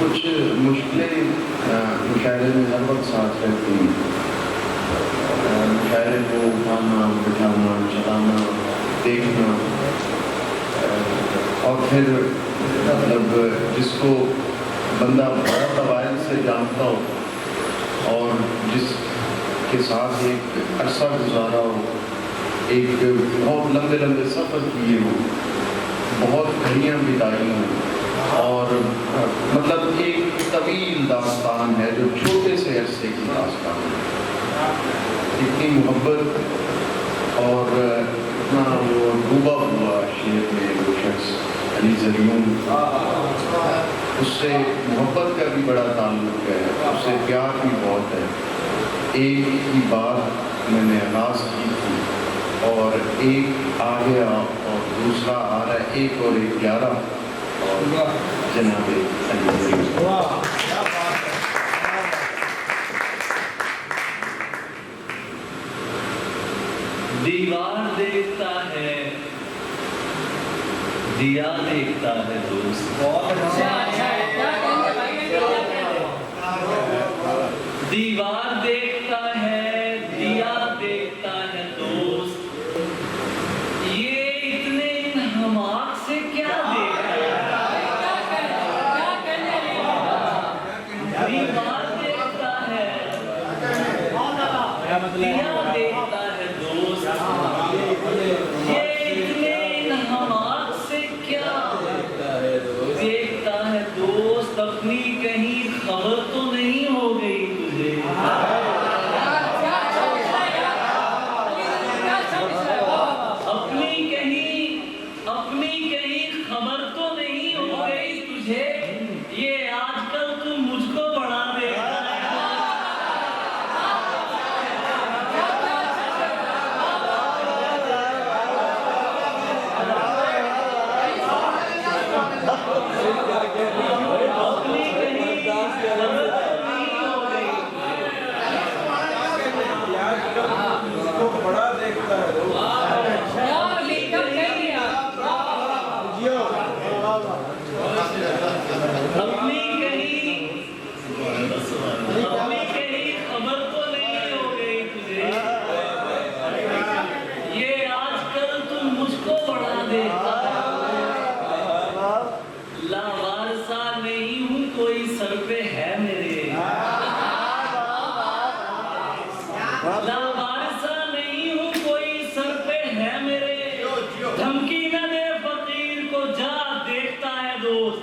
कुछ मुश्किलें मुशायरे में हर वक्त साथ रहती हैं। मुशायरे को उठाना, बिठाना, चलाना, देखना, और फिर मतलब जिसको बंदा बहुत अवाइल से जानता हो और जिसके साथ एक अरसा गुजारा हो, एक बहुत लंबे लंबे सफ़र किए हों, बहुत घड़ियाँ बिताई हों, और मतलब एक तवील दास्तान है जो छोटे से अरसे की दास्तान है। इतनी मोहब्बत और इतना वो डूबा हुआ शेर में वो शख्स अली ज़रियून, उससे मोहब्बत का भी बड़ा ताल्लुक़ है, उससे प्यार भी बहुत है। एक ही बात मैंने आगाज़ की थी और एक आ गया और दूसरा आ रहा है, एक और एक 11 और जनाबे अली ज़रियून। दीवार देखता है, दिया देखता है दोस्त। दीवार देखता है, दिया देखता है दोस्त। ये इतने हमाक से क्या देखता है? दीवार देखता है, दिया देखता है दोस्त। ये इतने हमाक से क्या देखता है दोस्त? अपनी कहीं खबर तो नहीं हो गई तुझे? अपनी कहीं खबर तो नहीं हो गई तुझे? ये आजकल तुम मुझको बड़ा देखता है। अपनी कहीं खबर तो नहीं हो गई, बड़ा देखता है। अपनी कहीं खबर तो नहीं हो गई तुझे? ये आजकल तुम मुझको बड़ा देखता है। लावारसा नहीं हूँ, कोई सर पे है मेरे। लावारसा नहीं हूँ, कोई सर पे है मेरे। धमकी न दे फकीर को, जा देखता है दोस्त।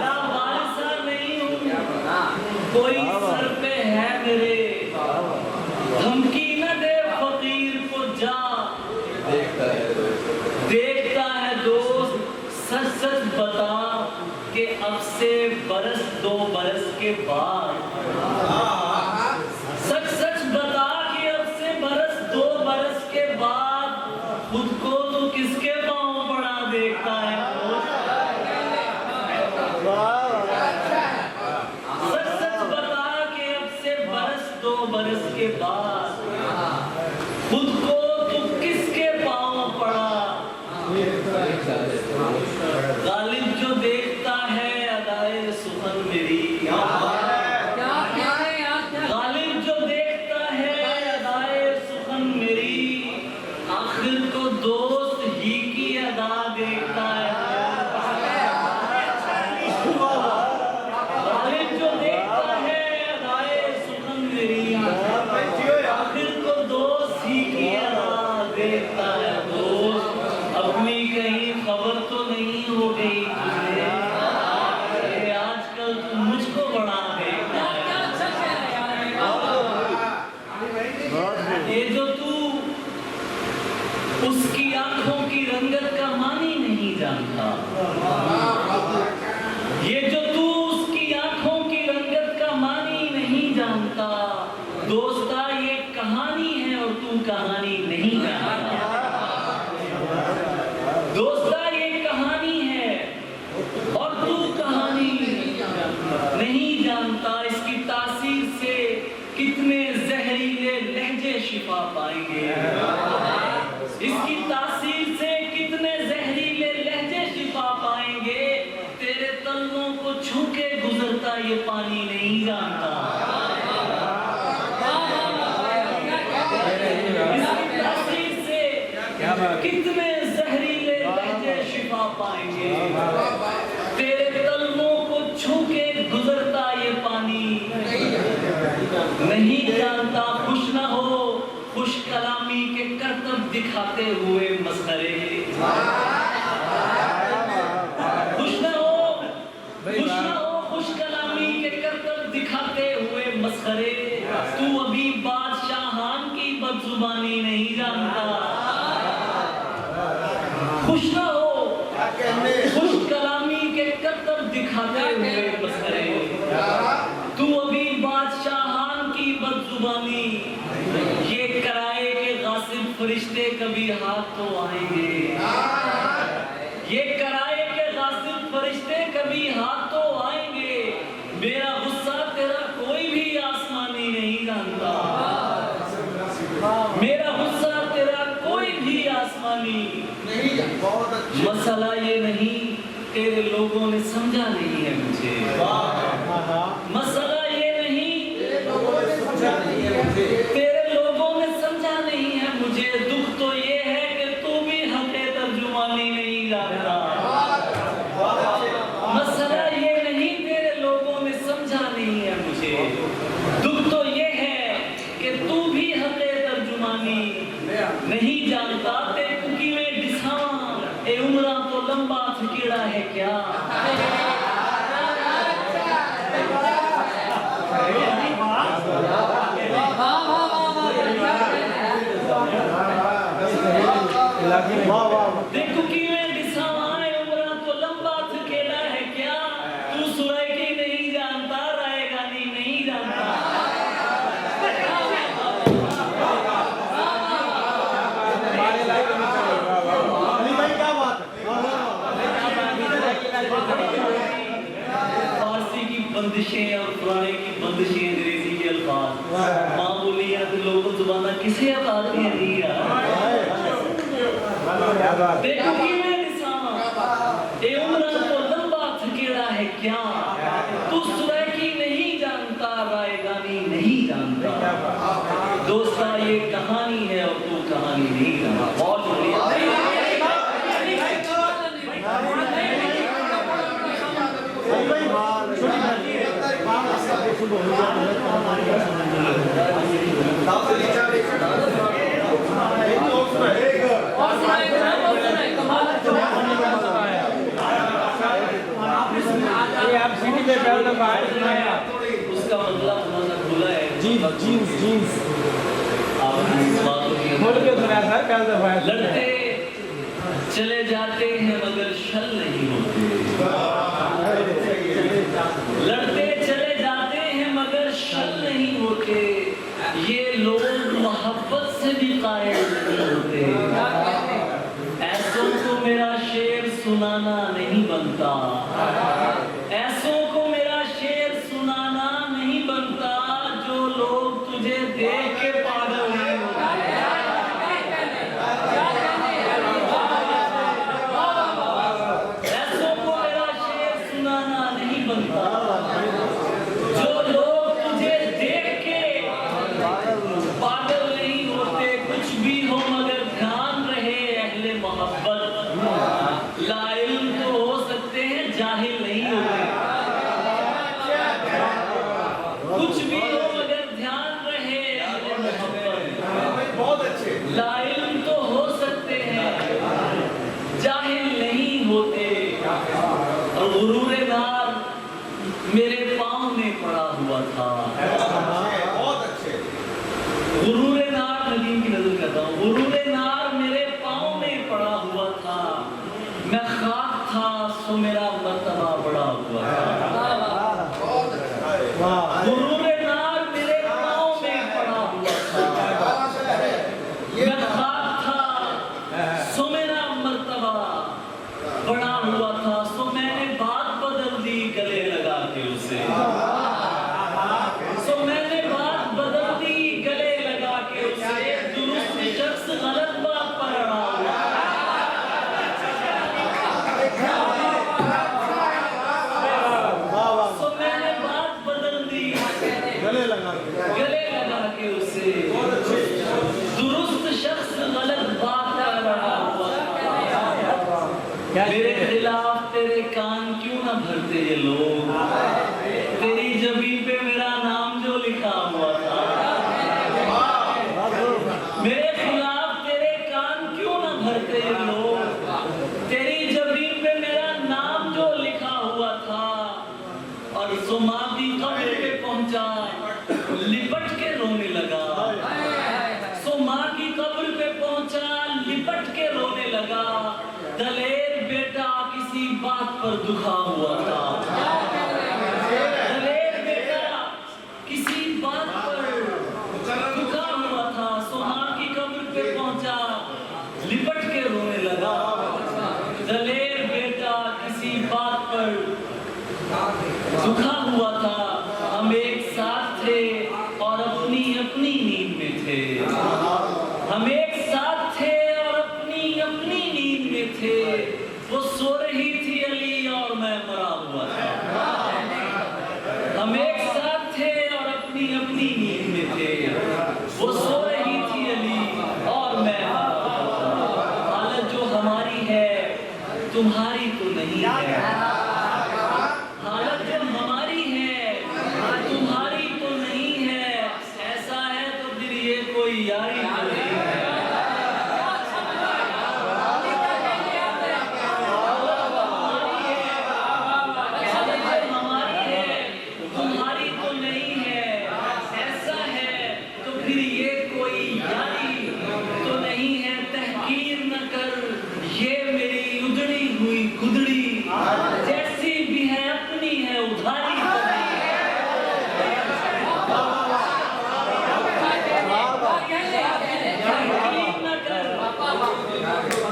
लावारसा नहीं हूँ, कोई सर पे है मेरे। धमकी न दे फकीर को, जा देखता है दोस्त। सच सच बता कि अब से बरस 2 बरस के बाद, सच सच बता कि अब से बरस 2 बरस के बाद खुद को तो किसके पांव पड़ा देखता है दोस्त? सच सच बता कि अब से बरस 2 बरस के बाद खुद को तो किसके पांव पड़ा? गालिब जो देखता है अदाए सुखन मेरी, गालिब जो देखता है अदाए सुखन मेरी, आखिर को दोस्त ही की अदा देखता है। गालिब जो देखता है अदाए सुखन मेरी, आखिर को दोस्त ही की अदा देखता है दोस्त। अपनी कहीं खबर तो नहीं हो गई तुझे? ये आजकल तुम मुझको बड़ा देखता है। ये जो तू उसकी आंखों की रंगत का मानी नहीं जानता, ये जो तू उसकी आंखों की रंगत का मानी नहीं जानता, दोस्ता ये कहानी है और तू कहानी नहीं जानता। दोस्ता ये कहानी है और तू कहानी नहीं जानता। इसकी तासीर से कितने जहरीले लहजे शिफा पाएंगे, इसकी तासीर से कितने जहरीले लहजे शिफा पाएंगे। कितने जहरीले लहजे शिफा पाएंगे। तेरे तलवों को छू के गुजरता ये पानी नहीं जानता खुश न हो खुश कलामी के करतब दिखाते हुए मसखरे। खुश न हो खुश कलामी के करतब दिखाते हुए मसखरे। तू अभी बादशाहान की बदजुबानी नहीं जानता। खुश न हो खुश कलामी के करतब दिखाते हुए मसखरे। तू अभी बादशाहान की बदजुबानी ये कराए के गासिब फरिश्ते कभी हाथ तो आएंगे। ये कराए के गासिब फरिश्ते कभी हाथ तो आएंगे। मेरा गुस्सा तेरा कोई भी आसमानी नहीं जानता। मेरा गुस्सा तेरा कोई भी आसमानी नहीं। मसला ये नहीं तेरे लोगों ने समझा नहीं है मुझे। मसला ये नहीं तेरे लोगों ने समझा नहीं है मुझे। दुख तो ये है कि तू भी हक़े तर्जुमानी नहीं जानता। मसला ये नहीं तेरे लोगों ने समझा नहीं है मुझे। दुख तो ये है कि तू भी हक़े तर्जुमानी नहीं जानता। ते कुकी में डिसावा ए उम्रा तो लंबा फिकिड़ा है क्या। देखो कि मैं डिसावाए उम्रा तो लंबा थकेला है क्या। तू सुराय की नहीं जानता रायगानी नहीं जानता। फारसी की बंदिशें और पुराने की बंदिशें अंग्रेजी के अल्फाज मामूलियात लोगों जुबाना किसे आती है नहीं यार। देखो कि मैं निसामा ए उम्रा तो लंबा थकेड़ा है क्या। तू सुराय की नहीं जानता रायगानी नहीं जानता। दोस्ता ये कहानी है और तू कहानी नहीं जानता। बहुत शुक्रिया। उसका मतलब उन्होंने बोला है जीन्स लड़ते चले जाते हैं मगर शल नहीं होते। लड़ते चले जाते हैं मगर शल नहीं होते। ये लोग मोहब्बत से भी कायल नहीं होते। ऐसों को मेरा शेर सुनाना नहीं बनता। ऐसों को मेरा शेर सुनाना नहीं बनता। जो लोग तुझे देख के पागल नहीं होते। ऐसों को मेरा शेर सुनाना नहीं बनता। जो लोग तुझे देख के पागल नहीं होते। कुछ भी हो मगर ध्यान रहे अहले मोहब्बत। ला इल्म तो मेरे खिलाफ तेरे कान क्यों ना भरते ये लोग? तेरी जबी पे मेरा नाम जो लिखा हुआ था, मेरे खिलाफ तेरे कान क्यों ना भरते ये लोग? तेरी जबी पे मेरा नाम जो लिखा हुआ था, और सुमादी कब्र पे पहुंचा, लिपट के रोने लगा। सुमा की कब्र पे पहुंचा, लिपट के रोने लगा। दलेर बेटा किसी बात पर दुखा हुआ था, दलेर बेटा किसी बात पर दुखा हुआ था। सुमा की कब्र पे पहुंचा, लिपट के रोने लगा। दलेर बेटा किसी बात पर दुखा हुआ था। हम एक साथ थे और अपनी अपनी नींद में थे। हम एक साथ थे और अपनी अपनी नींद में थे। वो सो रही थी अली और मैं मरा हुआ था। हम एक साथ थे और अपनी अपनी नींद में थे। वो सो रही थी अली और मैं मरा हुआ था। हालत जो हमारी है तुम्हारी तो नहीं है। हालत जो हमारी है तुम्हारी तो नहीं है। ऐसा है तो फिर ये कोई यारी तो नहीं है। हालत जो हमारी है तुम्हारी तो नहीं है। ऐसा है तो फिर ये कोई यारी तो नहीं है। तहकीर न कर ये मेरी उजड़ी हुई खुदड़ी, जैसी भी है अपनी है उधारी तो नहीं है।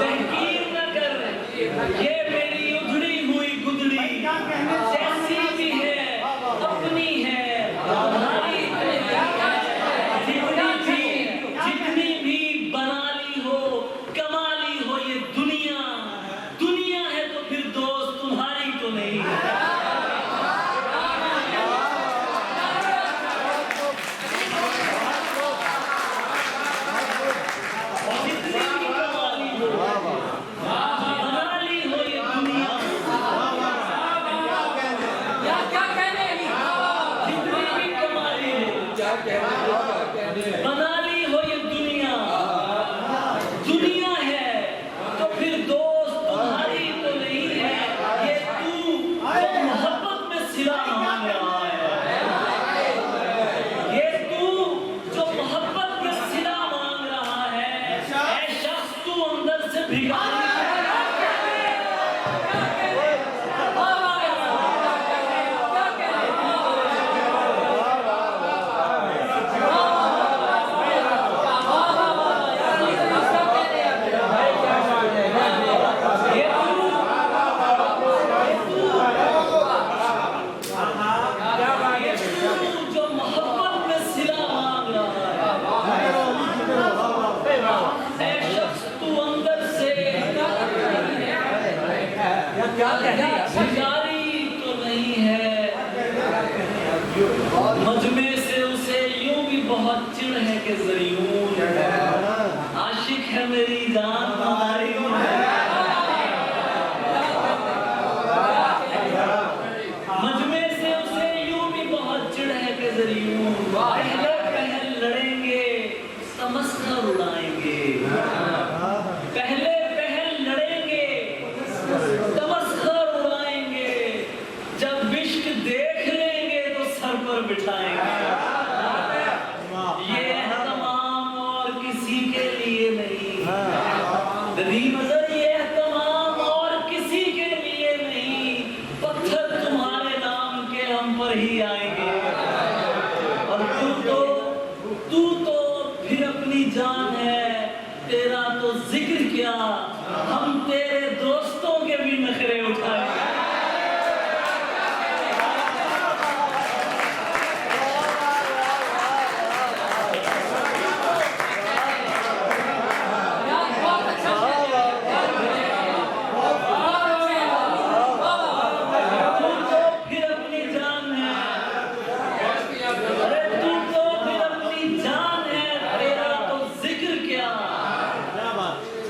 तहकीर न कर ये मेरी उजड़ी हुई गुदड़ी, जैसी भी है अपनी है उधारी तो नहीं है। जितनी भी बना ली हो कमा ली हो ये दुनिया, दुनिया है तो फिर दोस्त तुम्हारी तो नहीं है। जितनी भी कमा ली हो बना ली हो ये दुनिया, जितनी भी कमा ली हो बना ली हो ये दुनिया, दुनिया है तो फिर दोस्त तुम्हारी तो नहीं है। ये तू जो मोहब्बत में सिला मांग रहा है, ये तू जो मोहब्बत में सिला मांग रहा है, ऐ शख्स तू अंदर से भिखारी है। जो मोहब्बत में सिला मांग रहा है, ऐ शख्स तू अंदर से भिखारी तो नहीं है। मजमे से उसे यूं भी बहुत चिढ़ है कि ज़रियून आशिक है मेरी जान तुम्हारी है। मजमे से उसे यूं भी बहुत चिढ़ है कि ज़रियून पहले पहल लड़ेंगे तमस्खर उड़ाएंगे। पहले पहल लड़ेंगे तमस्खर उड़ाएंगे। जब इश्क देख लेंगे तो सर पर बिठाएंगे। ये तमाम और किसी के लिए नहीं, दरी नजर ये तमाम और किसी के लिए नहीं। पत्थर तुम्हारे नाम के हम पर ही आएंगे। और तू तो फिर अपनी जान है, तेरा तो जिक्र क्या, हम तेरे दोस्तों के भी नखरे उठाएंगे।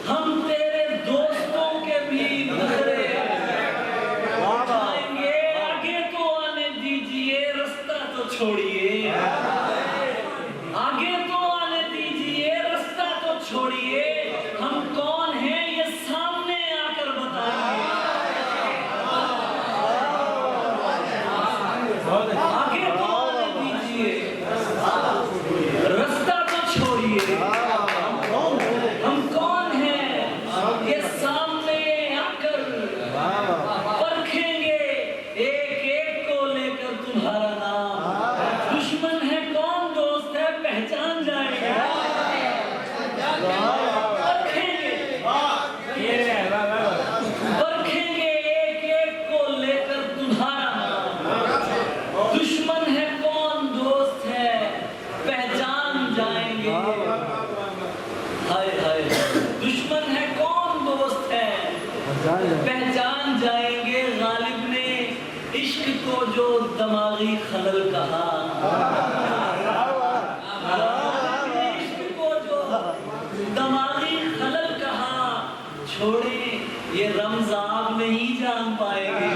हम तेरे दोस्तों के भी पहचान जाएंगे गालिब ने इश्क को जो दिमागी खलल कहा। गालिब ने इश्क को जो दिमागी खलल कहा, छोड़े ये रमजान नहीं जान पाएंगे।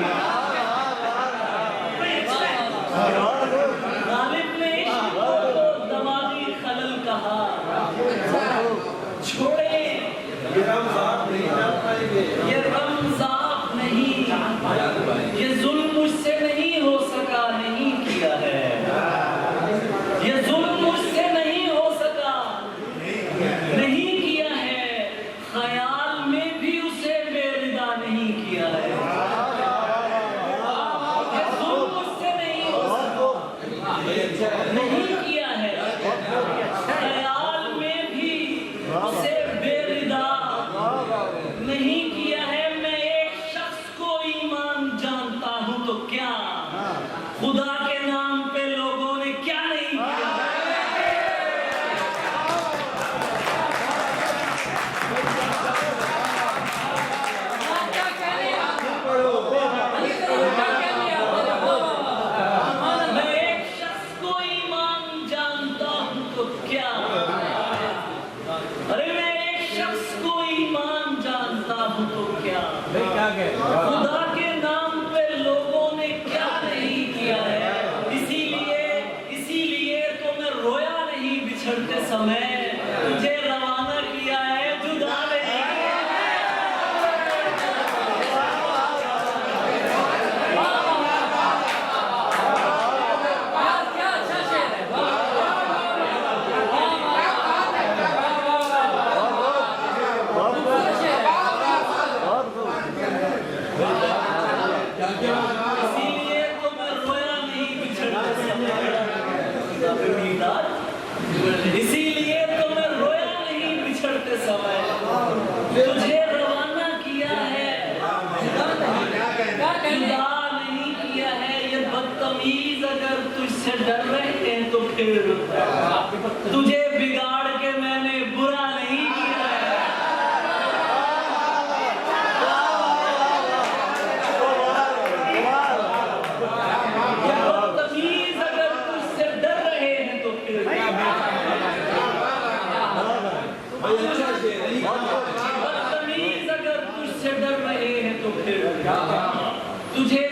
गालिब ने इश्क को जो दिमागी खलल कहा, छोड़े ये रमजान नहीं जान पाएंगे। ये रमजान नहीं जान पाएंगे। ये जुल्म मुझसे नहीं हो सका, नहीं किया है। ये जुल्म मुझसे नहीं हो सका, नहीं किया है। ख्याल में भी उसे बेरिदा नहीं किया है। ये जुल्म मुझसे नहीं हो सका, नहीं किया है। ख्याल में भी उसे बेरिदा नहीं किया है। मैं एक शख्स को ईमान जानता हूं तो क्या, खुदा के नाम पे लोगों ने क्या नहीं किया। मैं एक शख्स को ईमान जानता हूं तो क्या, अरे मैं एक शख्स को ईमान जानता हूं तो क्या, खुदा के नाम पे लोगों ने क्या नहीं किया है। इसीलिए तो मैं रोया नहीं बिछड़ते समय, तुझे रवाना किया है जुदा नहीं किया। इसीलिए तो मैं रोया नहीं बिछड़ते समय, इसीलिए तो मैं रोया नहीं बिछड़ते समय, तुझे रवाना किया है, जुदा नहीं किया है। ये बदतमीज अगर तुझसे डर रहे हैं तो फिर तुझे बिगाड़ के मैंने बुरा नहीं किया है। बदतमीज अगर तुझसे डर रहे हैं तो फिर बदतमीज अगर तुझसे डर रहे हैं तो फिर तुझे